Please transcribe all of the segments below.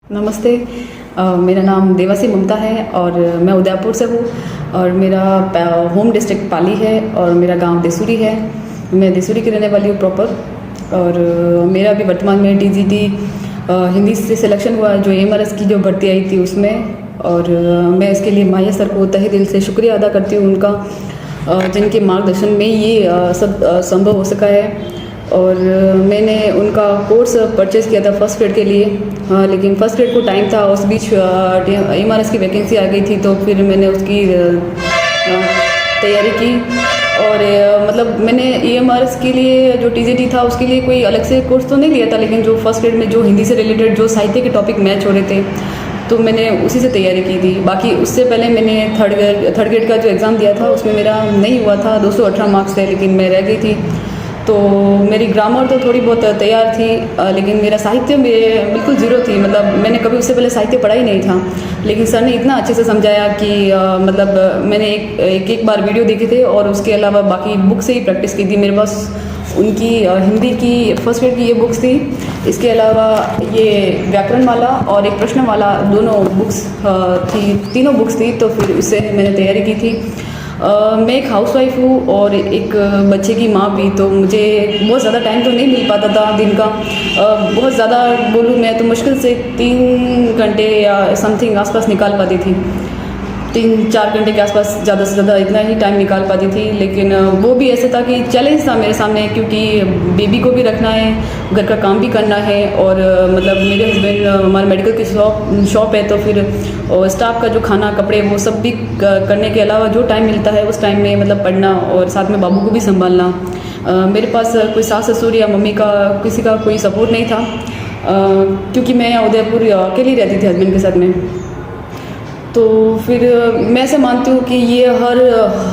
नमस्ते। मेरा नाम देवासी ममता है और मैं उदयपुर से हूँ और मेरा होम डिस्ट्रिक्ट पाली है और मेरा गांव देसूरी है। मैं देसूरी की रहने वाली हूँ प्रॉपर। और मेरा भी वर्तमान में टीजीटी हिंदी से सिलेक्शन हुआ, जो एमआरएस की जो भर्ती आई थी उसमें। और मैं इसके लिए माहिया सर को तहे दिल से शुक्रिया अदा करती हूँ उनका, जिनके मार्गदर्शन में ये सब संभव हो सका है। और मैंने उनका कोर्स परचेज़ किया था फर्स्ट ग्रेड के लिए, लेकिन फर्स्ट ग्रेड को टाइम था, उस बीच एमआरएस की वैकेंसी आ गई थी, तो फिर मैंने उसकी तैयारी की। और मतलब मैंने एमआरएस के लिए जो टीजीटी था उसके लिए कोई अलग से कोर्स तो नहीं लिया था, लेकिन जो फर्स्ट ग्रेड में जो हिंदी से रिलेटेड जो साहित्य के टॉपिक मैच हो रहे थे तो मैंने उसी से तैयारी की थी। बाकी उससे पहले मैंने थर्ड ग्रेड का जो एग्ज़ाम दिया था उसमें मेरा नहीं हुआ था, 218 मार्क्स थे, लेकिन मैं रह गई थी। तो मेरी ग्रामर तो थोड़ी बहुत तैयार थी, लेकिन मेरा साहित्य में बिल्कुल ज़ीरो थी। मतलब मैंने कभी उससे पहले साहित्य पढ़ा ही नहीं था, लेकिन सर ने इतना अच्छे से समझाया कि मतलब मैंने एक बार वीडियो देखे थे और उसके अलावा बाकी बुक से ही प्रैक्टिस की थी। मेरे पास उनकी हिंदी की फर्स्ट ग्रेड की ये बुक्स थी, इसके अलावा ये व्याकरण वाला और एक प्रश्न वाला दोनों बुक्स थी, तीनों बुक्स थी। तो फिर उससे मैंने तैयारी की थी। मैं एक हाउसवाइफ हूँ और एक बच्चे की माँ भी, तो मुझे बहुत ज़्यादा टाइम तो नहीं मिल पाता था दिन का। बहुत ज़्यादा बोलूँ मैं तो मुश्किल से 3 घंटे या समथिंग आसपास निकाल पाती थी, 3-4 घंटे के आसपास, ज़्यादा से ज़्यादा इतना ही टाइम निकाल पाती थी। लेकिन वो भी ऐसे था कि चैलेंज था मेरे सामने, क्योंकि बेबी को भी रखना है, घर का काम भी करना है। और मतलब मेरे हस्बैंड हमारे मेडिकल की शॉप है, तो फिर स्टाफ का जो खाना कपड़े वो सब भी करने के अलावा जो टाइम मिलता है उस टाइम में मतलब पढ़ना और साथ में बाबू को भी संभालना। मेरे पास कोई सास ससुर या मम्मी का किसी का कोई सपोर्ट नहीं था, क्योंकि मैं उदयपुर अकेली रहती थी हस्बैंड के साथ में। तो फिर मैं ऐसा मानती हूँ कि ये हर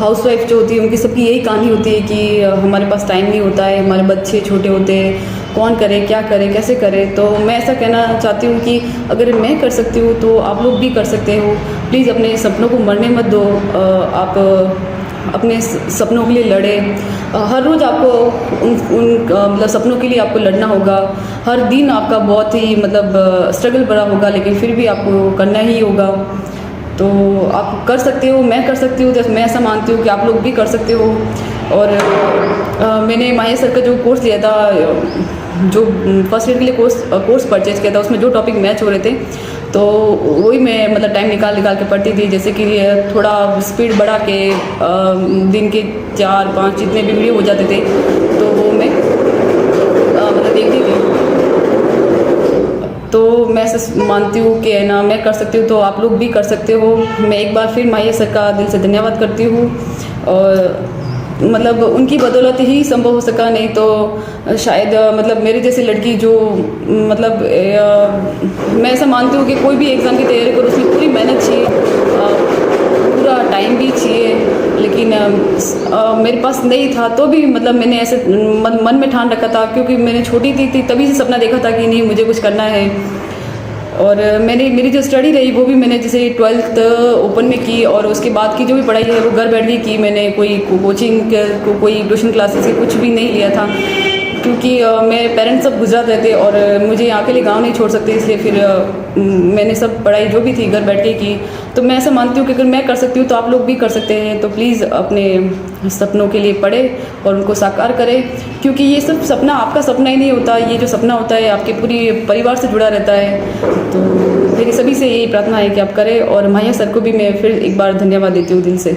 हाउसवाइफ जो होती है उनकी सबकी यही कहानी होती है कि हमारे पास टाइम नहीं होता है, हमारे बच्चे छोटे होते हैं, कौन करे, क्या करे, कैसे करे। तो मैं ऐसा कहना चाहती हूँ कि अगर मैं कर सकती हूँ तो आप लोग भी कर सकते हो। प्लीज़ अपने सपनों को मरने मत दो। आप अपने सपनों के लिए लड़े। हर रोज़ आपको उन मतलब सपनों के लिए आपको लड़ना होगा। हर दिन आपका बहुत ही मतलब स्ट्रगल भरा होगा, लेकिन फिर भी आपको करना ही होगा। तो आप कर सकते हो, मैं कर सकती हूँ, तो मैं ऐसा मानती हूँ कि आप लोग भी कर सकते हो। और मैंने माहिया सर का जो कोर्स लिया था, जो फर्स्ट ईयर के लिए कोर्स परचेज किया था, उसमें जो टॉपिक मैच हो रहे थे तो वही मैं मतलब टाइम निकाल के पढ़ती थी। जैसे कि थोड़ा स्पीड बढ़ा के दिन के 4-5 जितने भी वीडियो हो जाते थे तो वो मैं मतलब देखती थी। तो मैं ऐसा मानती हूँ कि ना मैं कर सकती हूँ तो आप लोग भी कर सकते हो। मैं एक बार फिर माहिया सर का दिल से धन्यवाद करती हूँ। और मतलब उनकी बदौलत ही संभव हो सका, नहीं तो शायद मतलब मेरी जैसी लड़की जो मतलब मैं ऐसा मानती हूँ कि कोई भी एग्ज़ाम की तैयारी करो उसमें पूरी मेहनत चाहिए, पूरा टाइम भी चाहिए। लेकिन मेरे पास नहीं था, तो भी मतलब मैंने ऐसे मन में ठान रखा था, क्योंकि मैंने छोटी थी तभी से सपना देखा था कि नहीं मुझे कुछ करना है। और मेरी जो स्टडी रही वो भी मैंने जैसे 12th ओपन में की, और उसके बाद की जो भी पढ़ाई है वो घर बैठ के की। मैंने कोई कोचिंग कोई ट्यूशन क्लासेस कुछ भी नहीं लिया था, क्योंकि मेरे पेरेंट्स सब गुजरात रहते और मुझे यहाँ के लिए गाँव नहीं छोड़ सकते, इसलिए फिर मैंने सब पढ़ाई जो भी थी घर बैठ के की। तो मैं ऐसा मानती हूँ कि अगर मैं कर सकती हूँ तो आप लोग भी कर सकते हैं। तो प्लीज़ अपने सपनों के लिए पढ़ें और उनको साकार करें, क्योंकि ये सब सपना आपका सपना ही नहीं होता, ये जो सपना होता है आपके पूरी परिवार से जुड़ा रहता है। तो मेरी सभी से यही प्रार्थना है कि आप करें। और माहिया सर को भी मैं फिर एक बार धन्यवाद देती हूँ दिल से।